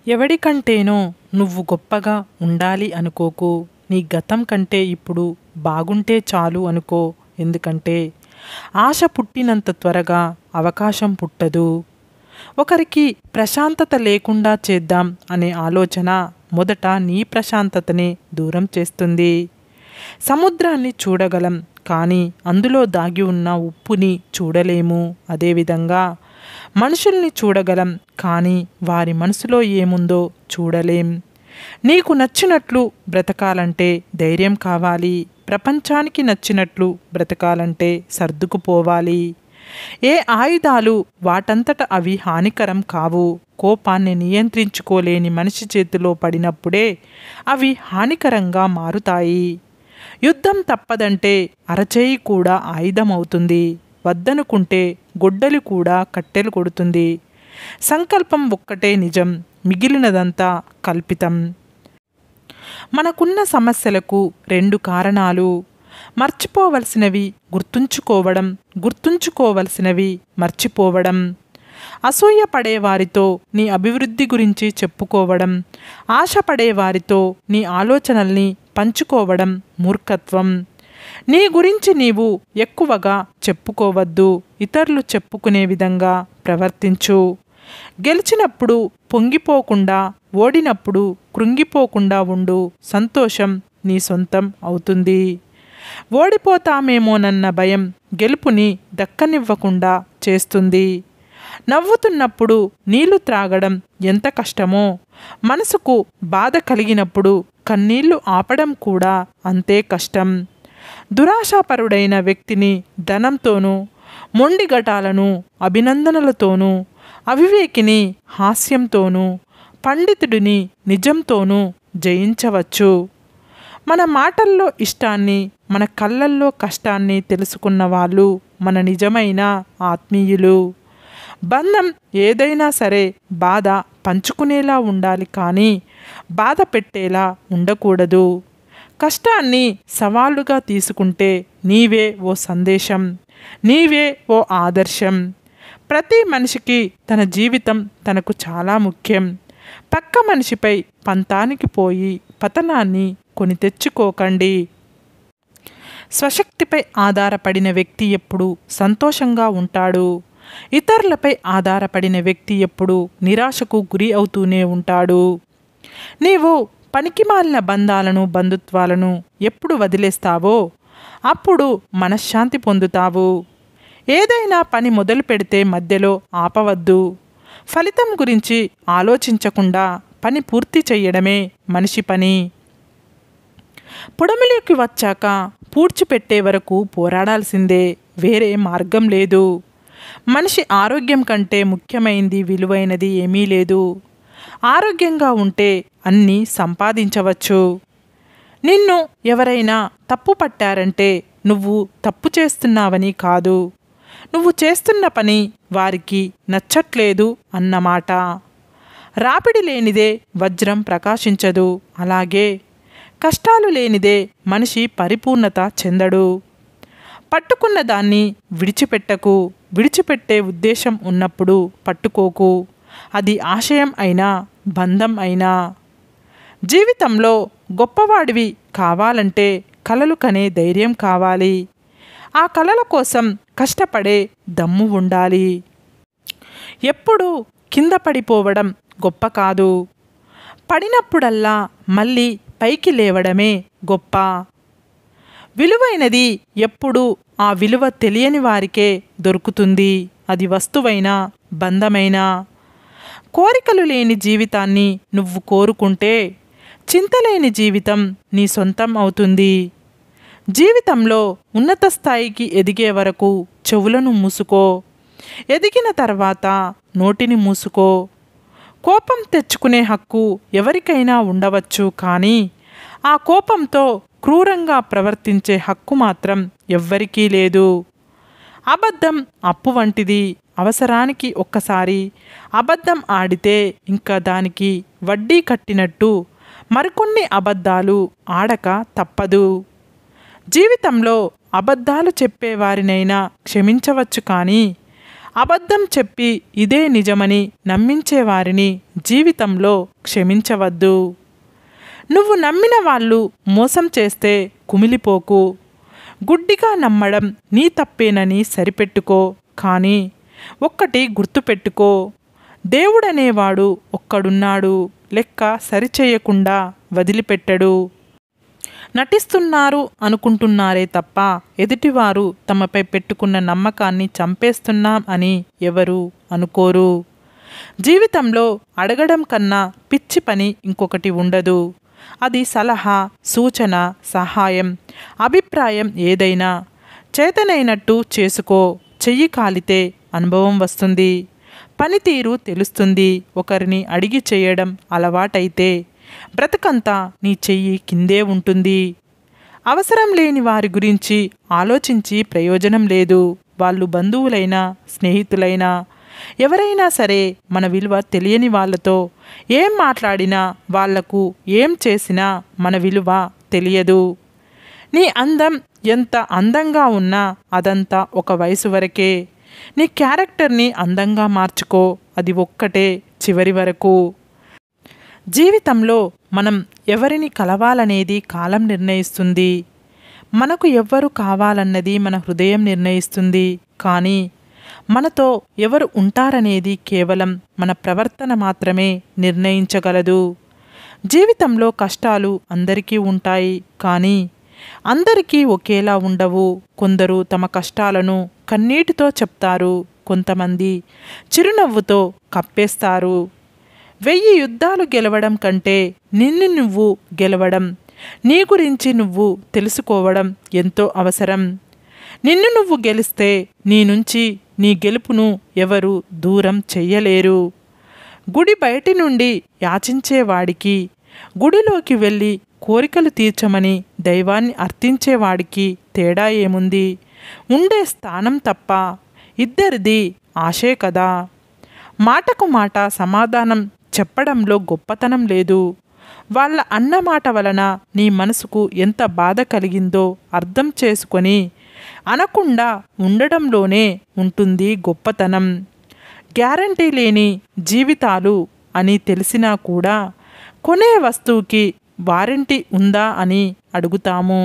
ఎవడికంటేనో నువ్వు గొప్పగా ఉండాలి అనుకోకు. నీ గతం కంటే ఇప్పుడు బాగుంటే చాలు అనుకో. ఎందుకంటే ఆశ పుట్టినంత త్వరగా అవకాశం పుట్టదు. ఒకరికి ప్రశాంతత లేకుండా చేద్దాం అనే ఆలోచన మొదట నీ ప్రశాంతతనే దూరం చేస్తుంది. సముద్రాన్ని చూడగలం, కానీ అందులో దాగి ఉన్న ఉప్పుని చూడలేము. అదేవిధంగా మనుషుల్ని చూడగలం, కానీ వారి మనసులో ఏముందో చూడలేం. నీకు నచ్చినట్లు బ్రతకాలంటే ధైర్యం కావాలి. ప్రపంచానికి నచ్చినట్లు బ్రతకాలంటే సర్దుకుపోవాలి. ఏ ఆయుధాలు వాటంతట అవి హానికరం కావు. కోపాన్ని నియంత్రించుకోలేని మనిషి చేతిలో పడినప్పుడే అవి హానికరంగా మారుతాయి. యుద్ధం తప్పదంటే అరచేయి కూడా ఆయుధమవుతుంది. వద్దనుకుంటే గొడ్డలి కూడా కట్టెలు కొడుతుంది. సంకల్పం ఒక్కటే నిజం, మిగిలినదంతా కల్పితం. మనకున్న సమస్యలకు రెండు కారణాలు: మర్చిపోవలసినవి గుర్తుంచుకోవడం, గుర్తుంచుకోవలసినవి మర్చిపోవడం. అసూయ పడేవారితో నీ అభివృద్ధి గురించి చెప్పుకోవడం, ఆశపడేవారితో నీ ఆలోచనల్ని పంచుకోవడం మూర్ఖత్వం. నీ గురించి నీవు ఎక్కువగా చెప్పుకోవద్దు. ఇతరులు చెప్పుకునే విధంగా ప్రవర్తించు. గెలిచినప్పుడు పొంగిపోకుండా, ఓడినప్పుడు కృంగిపోకుండా ఉండు. సంతోషం నీ సొంతం అవుతుంది. ఓడిపోతామేమోనన్న భయం గెలుపుని దక్కనివ్వకుండా చేస్తుంది. నవ్వుతున్నప్పుడు నీళ్లు త్రాగడం ఎంత కష్టమో, మనసుకు బాధ కలిగినప్పుడు కన్నీళ్లు ఆపడం కూడా అంతే కష్టం. దురాశాపరుడైన వ్యక్తిని ధనంతోనూ, మొండిఘటాలను అభినందనలతోనూ, అవివేకిని హాస్యంతోనూ, పండితుడిని నిజంతోనూ జయించవచ్చు. మన మాటల్లో ఇష్టాన్ని, మన కళ్ళల్లో కష్టాన్ని తెలుసుకున్న వాళ్ళు మన నిజమైన ఆత్మీయులు. బంధం ఏదైనా సరే బాధ పంచుకునేలా ఉండాలి, కానీ బాధ పెట్టేలా ఉండకూడదు. కష్టాన్ని సవాలుగా తీసుకుంటే నీవే ఓ సందేశం, నీవే ఓ ఆదర్శం. ప్రతి మనిషికి తన జీవితం తనకు చాలా ముఖ్యం. పక్క మనిషిపై పంతానికి పోయి పతనాన్ని కొని తెచ్చుకోకండి. స్వశక్తిపై ఆధారపడిన వ్యక్తి ఎప్పుడు సంతోషంగా ఉంటాడు. ఇతరులపై ఆధారపడిన వ్యక్తి ఎప్పుడు నిరాశకు గురి అవుతూనే ఉంటాడు. నీవు పనికిమాలిన బంధాలను, బంధుత్వాలను ఎప్పుడు వదిలేస్తావో అప్పుడు మనశ్శాంతి పొందుతావు. ఏదైనా పని మొదలు పెడితే మధ్యలో ఆపవద్దు. ఫలితం గురించి ఆలోచించకుండా పని పూర్తి చేయడమే మనిషి పని. పొడమిలోకి వచ్చాక పూడ్చిపెట్టే వరకు పోరాడాల్సిందే, వేరే మార్గం లేదు. మనిషి ఆరోగ్యం కంటే ముఖ్యమైనది, విలువైనది ఏమీ లేదు. ఆరోగ్యంగా ఉంటే అన్నీ సంపాదించవచ్చు. నిన్ను ఎవరైనా తప్పు పట్టారంటే నువ్వు తప్పు చేస్తున్నావని కాదు, నువ్వు చేస్తున్న పని వారికి నచ్చట్లేదు అన్నమాట. రాపిడి లేనిదే వజ్రం ప్రకాశించదు. అలాగే కష్టాలు లేనిదే మనిషి పరిపూర్ణత చెందడు. పట్టుకున్న దాన్ని విడిచిపెట్టకు. విడిచిపెట్టే ఉద్దేశం ఉన్నప్పుడు పట్టుకోకు. అది ఆశయం అయినా, బంధం అయినా. జీవితంలో గొప్పవాడివి కావాలంటే కలలు కనే ధైర్యం కావాలి. ఆ కలల కోసం కష్టపడే దమ్ము ఉండాలి. ఎప్పుడు కింద పడిపోవడం గొప్ప కాదు, పడినప్పుడల్లా మళ్ళీ పైకి లేవడమే గొప్ప. విలువైనది ఎప్పుడు ఆ విలువ తెలియని వారికే దొరుకుతుంది. అది వస్తువైనా, బంధమైనా. కోరికలు లేని జీవితాన్ని నువ్వు కోరుకుంటే చింతలేని జీవితం నీ సొంతం అవుతుంది. జీవితంలో ఉన్నత స్థాయికి ఎదిగే వరకు చెవులను మూసుకో. ఎదిగిన తర్వాత నోటిని మూసుకో. కోపం తెచ్చుకునే హక్కు ఎవరికైనా ఉండవచ్చు, కానీ ఆ కోపంతో క్రూరంగా ప్రవర్తించే హక్కు మాత్రం ఎవ్వరికీ లేదు. అబద్ధం అప్పు వంటిది. అవసరానికి ఒక్కసారి అబద్ధం ఆడితే ఇంకా దానికి వడ్డీ కట్టినట్టు మరికొన్ని అబద్ధాలు ఆడక తప్పదు. జీవితంలో అబద్ధాలు చెప్పేవారినైనా క్షమించవచ్చు, కానీ అబద్ధం చెప్పి ఇదే నిజమని నమ్మించే వారిని జీవితంలో క్షమించవద్దు. నువ్వు నమ్మిన వాళ్ళు మోసం చేస్తే కుమిలిపోకు. గుడ్డిగా నమ్మడం నీ తప్పేనని సరిపెట్టుకో. కానీ ఒక్కటి గుర్తుపెట్టుకో, దేవుడనేవాడు ఒక్కడున్నాడు. లెక్క సరిచేయకుండా వదిలిపెట్టడు. నటిస్తున్నారు అనుకుంటున్నారే తప్ప ఎదుటివారు తమపై పెట్టుకున్న నమ్మకాన్ని చంపేస్తున్నాం అని ఎవరు అనుకోరు. జీవితంలో అడగడం కన్నా పిచ్చి పని ఇంకొకటి ఉండదు. అది సలహా, సూచన, సహాయం, అభిప్రాయం ఏదైనా చేతనైనట్టు చేసుకో. చెయ్యి కాలితే అనుభవం వస్తుంది, పనితీరు తెలుస్తుంది. ఒకరిని అడిగి చేయడం అలవాటైతే బ్రతకంతా నీ చెయ్యి కిందే ఉంటుంది. అవసరం లేని వారి గురించి ఆలోచించి ప్రయోజనం లేదు. వాళ్ళు బంధువులైనా స్నేహితులైనా ఎవరైనా సరే మన విలువ తెలియని వాళ్ళతో ఏం మాట్లాడినా, వాళ్లకు ఏం చేసినా మన విలువ తెలియదు. నీ అందం ఎంత అందంగా ఉన్నా అదంతా ఒక వయసు వరకే. నీ క్యారెక్టర్ని అందంగా మార్చుకో, అది ఒక్కటే చివరి వరకు. జీవితంలో మనం ఎవరిని కలవాలనేది కాలం నిర్ణయిస్తుంది. మనకు ఎవ్వరు కావాలన్నది మన హృదయం నిర్ణయిస్తుంది. కానీ మనతో ఎవరు ఉంటారనేది కేవలం మన ప్రవర్తన మాత్రమే నిర్ణయించగలదు. జీవితంలో కష్టాలు అందరికీ ఉంటాయి, కానీ అందరికీ ఒకేలా ఉండవు. కొందరు తమ కష్టాలను కన్నీటితో చెప్తారు, కొంతమంది చిరునవ్వుతో కప్పేస్తారు. 1000 యుద్ధాలు గెలవడం కంటే నిన్ను నువ్వు గెలవడం, నీ గురించి నువ్వు తెలుసుకోవడం ఎంతో అవసరం. నిన్ను నువ్వు గెలిస్తే నీ నుంచి నీ గెలుపును ఎవరు దూరం చెయ్యలేరు. గుడి బయటి నుండి యాచించేవాడికి, గుడిలోకి వెళ్ళి కోరికలు తీర్చమని దైవాన్ని అర్థించేవాడికి తేడా ఏముంది? ఉండే స్థానం తప్ప. ఇద్దరిది ఆశే కదా. మాటకు మాట సమాధానం చెప్పడంలో గొప్పతనం లేదు. వాళ్ళ అన్నమాట వలన నీ మనసుకు ఎంత బాధ కలిగిందో అర్థం చేసుకొని అనకుండా ఉండడంలోనే ఉంటుంది గొప్పతనం. గ్యారంటీ లేని జీవితాలు అని తెలిసినా కూడా కొనే వస్తువుకి వారంటీ ఉందా అని అడుగుతాము.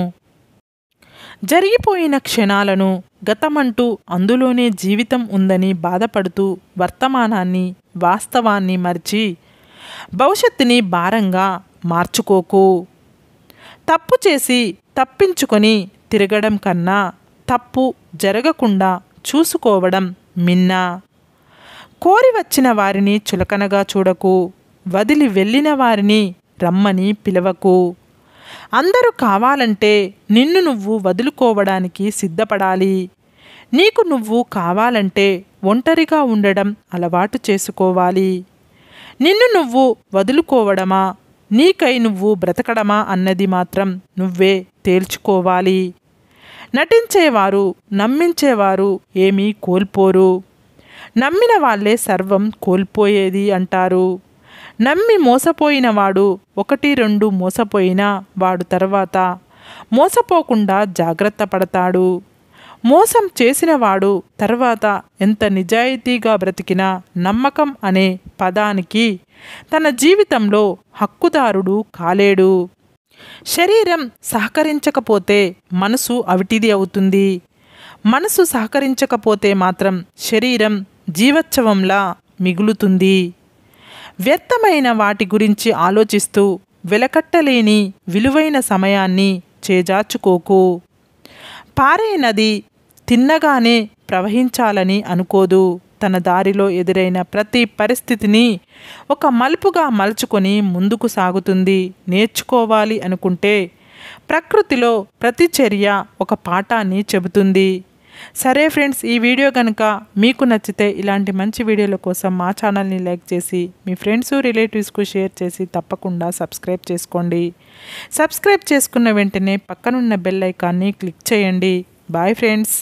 జరిగిపోయిన క్షణాలను గతమంటూ అందులోనే జీవితం ఉందని బాధపడుతూ వర్తమానాన్ని, వాస్తవాన్ని మరిచి భవిష్యత్తుని భారంగా మార్చుకోకు. తప్పు చేసి తప్పించుకొని తిరగడం కన్నా తప్పు జరగకుండా చూసుకోవడం మిన్నా. కోరి వచ్చిన వారిని చులకనగా చూడకు. వదిలి వెళ్ళిన వారిని రమ్మని పిలవకు. అందరూ కావాలంటే నిన్ను నువ్వు వదులుకోవడానికి సిద్ధపడాలి. నీకు నువ్వు కావాలంటే ఒంటరిగా ఉండడం అలవాటు చేసుకోవాలి. నిన్ను నువ్వు వదులుకోవడమా, నీకై నువ్వు బ్రతకడమా అన్నది మాత్రం నువ్వే తేల్చుకోవాలి. నటించేవారు, నమ్మించేవారు ఏమీ కోల్పోరు. నమ్మిన వాళ్ళే సర్వం కోల్పోయేది అంటారు. నమ్మి మోసపోయినవాడు 1-2 మోసపోయినా వాడు తర్వాత మోసపోకుండా జాగ్రత్త పడతాడు. మోసం చేసినవాడు తర్వాత ఎంత నిజాయితీగా బ్రతికినా నమ్మకం అనే పదానికి తన జీవితంలో హక్కుదారుడు కాలేడు. శరీరం సహకరించకపోతే మనసు అవిటిది అవుతుంది. మనసు సహకరించకపోతే మాత్రం శరీరం జీవోత్సవంలా మిగులుతుంది. వ్యర్థమైన వాటి గురించి ఆలోచిస్తూ వెలకట్టలేని విలువైన సమయాన్ని చేజార్చుకోకు. పారే నది తిన్నగానే ప్రవహించాలని అనుకోదు. తన దారిలో ఎదురైన ప్రతి పరిస్థితిని ఒక మలుపుగా మలుచుకొని ముందుకు సాగుతుంది. నేర్చుకోవాలి అనుకుంటే ప్రకృతిలో ప్రతి చర్య ఒక పాఠాన్ని చెబుతుంది. సరే ఫ్రెండ్స్, ఈ వీడియో కనుక మీకు నచ్చితే ఇలాంటి మంచి వీడియోల కోసం మా ఛానల్ని లైక్ చేసి మీ ఫ్రెండ్స్ రిలేటివ్స్కు షేర్ చేసి తప్పకుండా సబ్స్క్రైబ్ చేసుకోండి. సబ్స్క్రైబ్ చేసుకున్న వెంటనే పక్కనున్న బెల్ ఐకాన్ని క్లిక్ చేయండి. Bye friends.